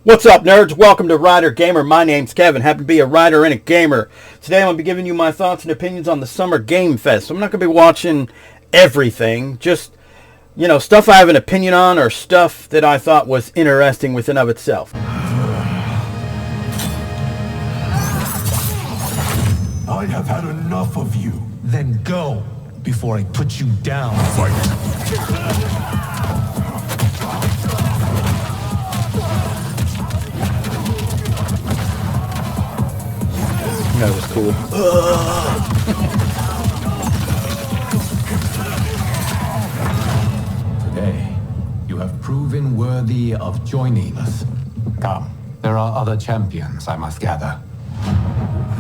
What's up, nerds? Welcome to Rider Gamer. My name's Kevin. Happen to be a writer and a gamer. Today I'm going to be giving you my thoughts and opinions on the Summer Game Fest. I'm not going to be watching everything. Just, stuff I have an opinion on or stuff that I thought was interesting within of itself. I have had enough of you. Then go before I put you down. Fight. That was cool. Today, you have proven worthy of joining us. Come, there are other champions I must gather.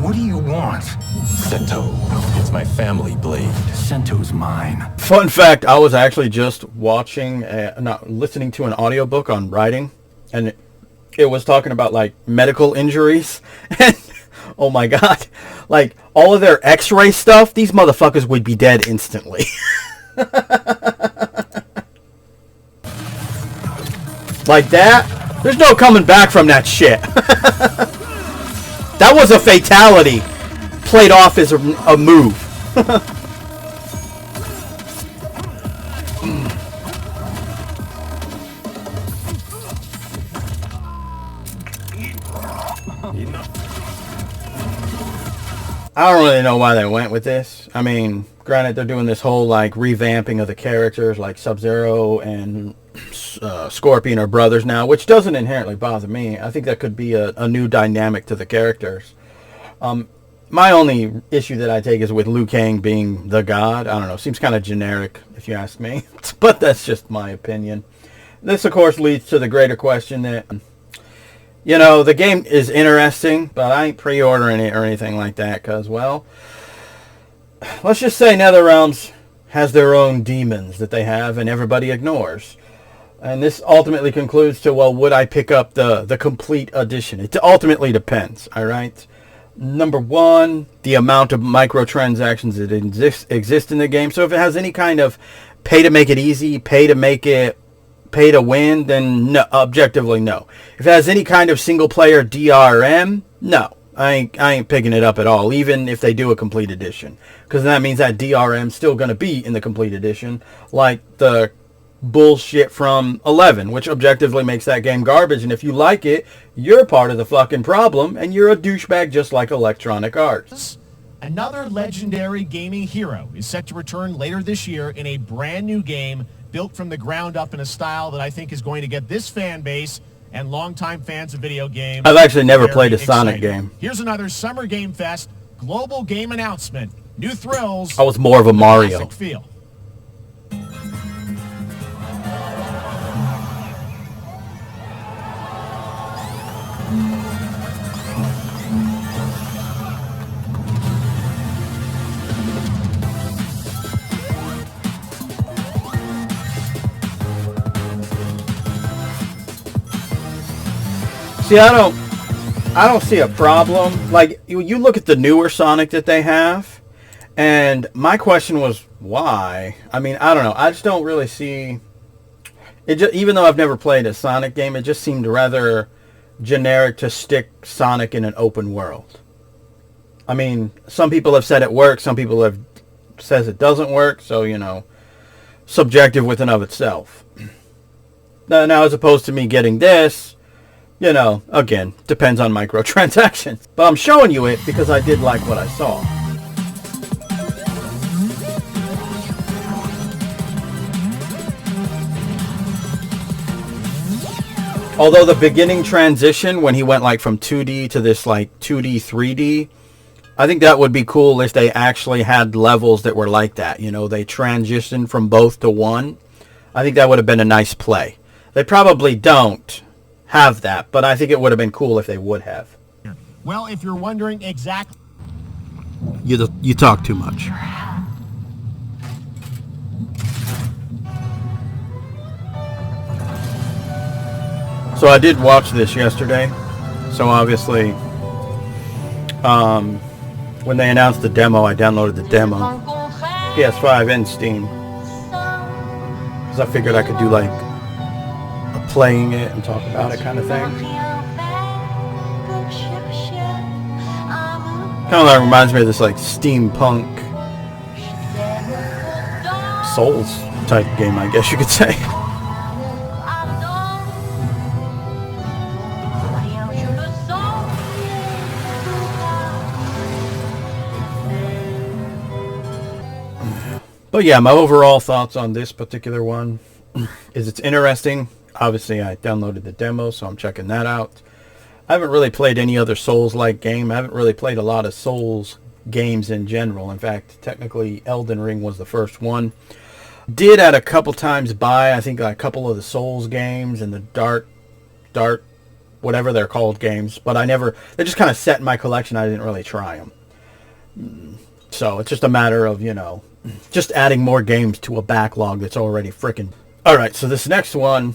What do you want? Sento. It's my family blade. Sento's mine. Fun fact, I was actually just listening to an audiobook on writing, and it was talking about like medical injuries. And oh my god, like all of their x-ray stuff, these motherfuckers would be dead instantly. Like that, there's no coming back from that shit. That was a fatality played off as a move. I don't really know why they went with this. I mean, granted, they're doing this whole like revamping of the characters, like Sub-Zero and Scorpion are brothers now, which doesn't inherently bother me. I think that could be a new dynamic to the characters. My only issue that I take is with Liu Kang being the god. I don't know, seems kind of generic if you ask me, but that's just my opinion. This, of course, leads to the greater question that, the game is interesting, but I ain't pre-ordering it or anything like that, because, well, let's just say NetherRealms has their own demons that they have and everybody ignores. And this ultimately concludes to, well, would I pick up the complete edition? It ultimately depends, all right? Number one, the amount of microtransactions that exist in the game. So if it has any kind of pay to make it easy, pay to win, then no, objectively no. If it has any kind of single player DRM, no. I ain't picking it up at all, even if they do a complete edition. Because that means that DRM's still going to be in the complete edition, like the bullshit from 11, which objectively makes that game garbage. And if you like it, you're part of the fucking problem, and you're a douchebag just like Electronic Arts. Another legendary gaming hero is set to return later this year in a brand new game built from the ground up in a style that I think is going to get this fan base and longtime fans of video games. I've actually never played a Sonic game. Here's another Summer Game Fest global game announcement. New thrills. I was more of a Mario. Classic feel. See, I don't see a problem. Like, you look at the newer Sonic that they have, and my question was, why? I mean, I don't know. I just don't really see it. Even though I've never played a Sonic game, it just seemed rather generic to stick Sonic in an open world. I mean, some people have said it works. Some people have says it doesn't work. So, subjective within of itself. Now, as opposed to me getting this, again, depends on microtransactions. But I'm showing you it because I did like what I saw. Although the beginning transition, when he went like from 2D to this like 2D, 3D, I think that would be cool if they actually had levels that were like that. They transitioned from both to one. I think that would have been a nice play. They probably don't have that, but I think it would have been cool if they would have. Well, if you're wondering exactly... You talk too much. So I did watch this yesterday. So obviously, when they announced the demo, I downloaded the demo. PS5 and Steam. Because I figured I could do like a playing it and talk about it kind of thing. Kind of like reminds me of this like steampunk Souls type game, I guess you could say. But yeah, my overall thoughts on this particular one is it's interesting. Obviously, I downloaded the demo, so I'm checking that out. I haven't really played any other Souls-like game. I haven't really played a lot of Souls games in general. In fact, technically, Elden Ring was the first one. Did at a couple times buy, I think, a couple of the Souls games and the Dark, whatever they're called games. But I never, they just kind of set in my collection. I didn't really try them. So it's just a matter of, you know, just adding more games to a backlog that's already freaking... Alright, so this next one,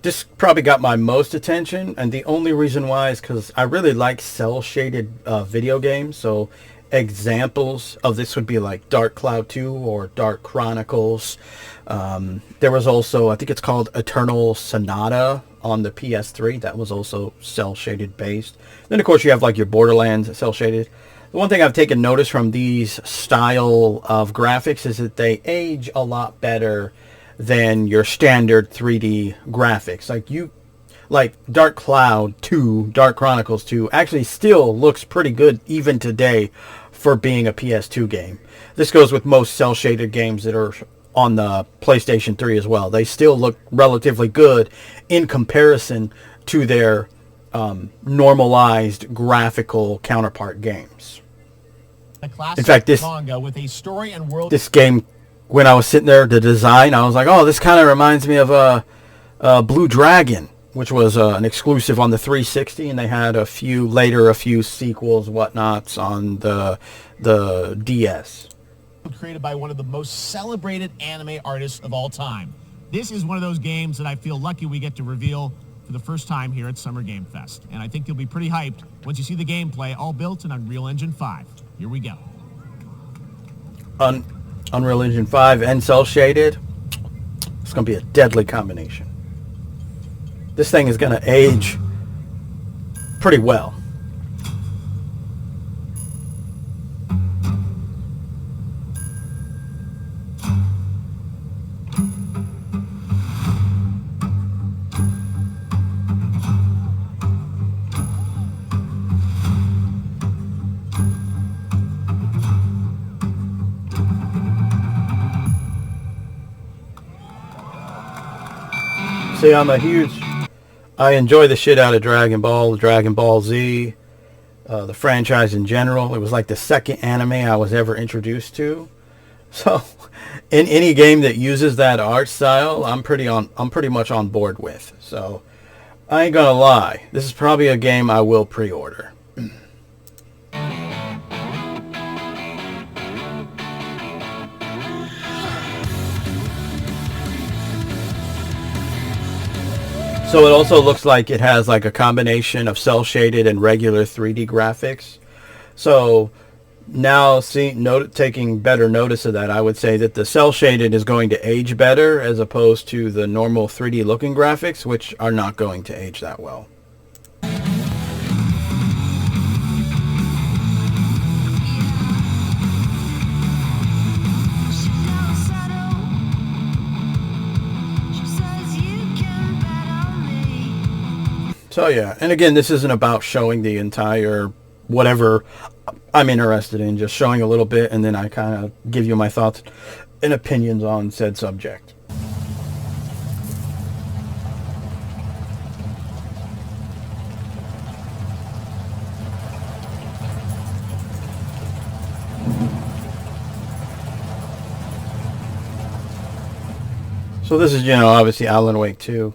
this probably got my most attention, and the only reason why is because I really like cel-shaded video games. So examples of this would be like Dark Cloud 2 or Dark Chronicles. There was also, I think it's called Eternal Sonata on the PS3. That was also cel-shaded based. Then of course you have like your Borderlands cel-shaded. The one thing I've taken notice from these style of graphics is that they age a lot better than your standard 3D graphics. Like Dark Cloud 2, Dark Chronicles 2 actually still looks pretty good even today for being a PS2 game. This goes with most cel-shaded games that are on the PlayStation 3 as well. They still look relatively good in comparison to their normalized graphical counterpart games. In fact, this game, when I was sitting there, the design, I was like, oh, this kind of reminds me of Blue Dragon, which was an exclusive on the 360, and they had a few sequels, whatnots on the DS. Created by one of the most celebrated anime artists of all time. This is one of those games that I feel lucky we get to reveal for the first time here at Summer Game Fest. And I think you'll be pretty hyped once you see the gameplay, all built in Unreal Engine 5. Here we go. Unreal Engine 5 and cel-shaded. It's going to be a deadly combination. This thing is going to age pretty well. See, I enjoy the shit out of Dragon Ball, Dragon Ball Z, the franchise in general. It was like the second anime I was ever introduced to. So, in any game that uses that art style, I'm pretty much on board with. So, I ain't gonna lie, this is probably a game I will pre-order. So it also looks like it has like a combination of cel-shaded and regular 3D graphics. So now taking better notice of that, I would say that the cel-shaded is going to age better as opposed to the normal 3D looking graphics, which are not going to age that well. So yeah, and again, this isn't about showing the entire whatever I'm interested in, just showing a little bit, and then I kind of give you my thoughts and opinions on said subject. So this is, you know, obviously Alan Wake 2.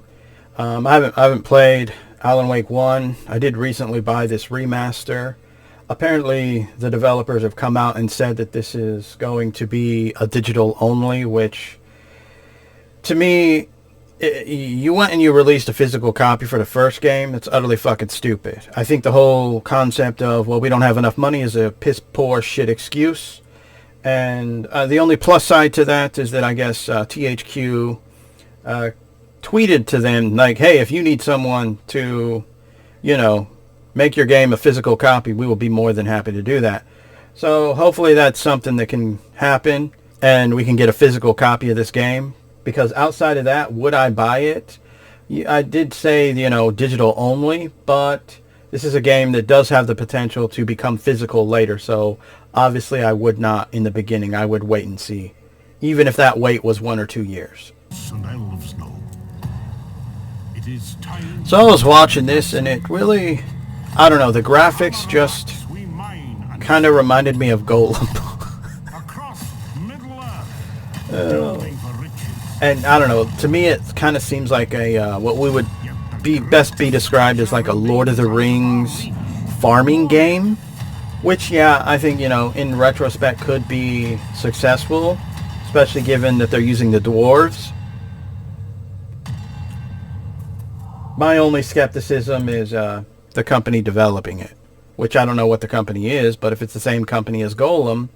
I haven't played Alan Wake 1. I did recently buy this remaster. Apparently the developers have come out and said that this is going to be a digital only, which to me, you went and you released a physical copy for the first game. That's utterly fucking stupid. I think the whole concept of, well, we don't have enough money is a piss poor shit excuse. And the only plus side to that is that I guess THQ tweeted to them like, hey, if you need someone to, you know, make your game a physical copy, we will be more than happy to do that. So hopefully that's something that can happen, and we can get a physical copy of this game. Because outside of that, would I buy it? I did say, you know, digital only, but this is a game that does have the potential to become physical later. So obviously I would not in the beginning. I would wait and see, even if that wait was 1 or 2 years. And I love snow. It is time. So I was watching this, and it really, I don't know, the graphics just We mine and kind of reminded me of Golem. across Middle Earth. Delving for riches. And I don't know, to me it kind of seems like a what we would best be described as like a Lord of the Rings farming game, which, yeah, I think, you know, in retrospect could be successful, especially given that they're using the dwarves. My only skepticism is the company developing it, which I don't know what the company is, but if it's the same company as Golem,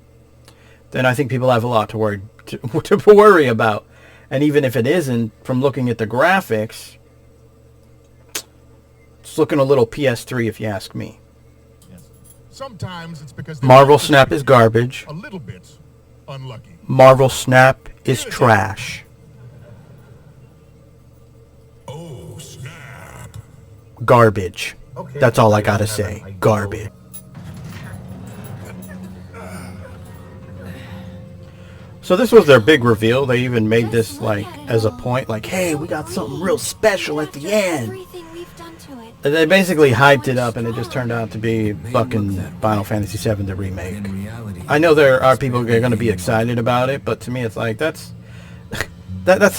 then I think people have a lot to worry about. And even if it isn't, from looking at the graphics, it's looking a little PS3 if you ask me. Sometimes it's because Marvel Snap is garbage. a little bit unlucky. Marvel Snap is trash. Oh, snap. Garbage. That's all I gotta say. Garbage. So this was their big reveal. They even made this like as a point, like, hey, we got something real special at the end. And they basically hyped it up, and it just turned out to be fucking Final Fantasy VII the remake. I know there are people who are going to be excited about it, but to me it's like, that's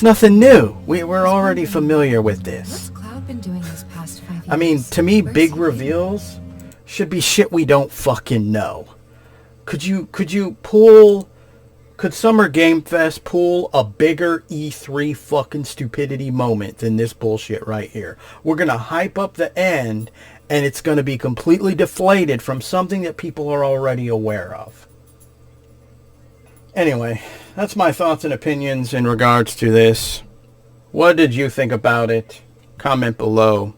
nothing new. We're already familiar with this. What's Cloud been doing this past 5 years? I mean, to me, big reveals should be shit we don't fucking know. Could Summer Game Fest pull a bigger E3 fucking stupidity moment than this bullshit right here? We're going to hype up the end, and it's going to be completely deflated from something that people are already aware of. Anyway, that's my thoughts and opinions in regards to this. What did you think about it? Comment below.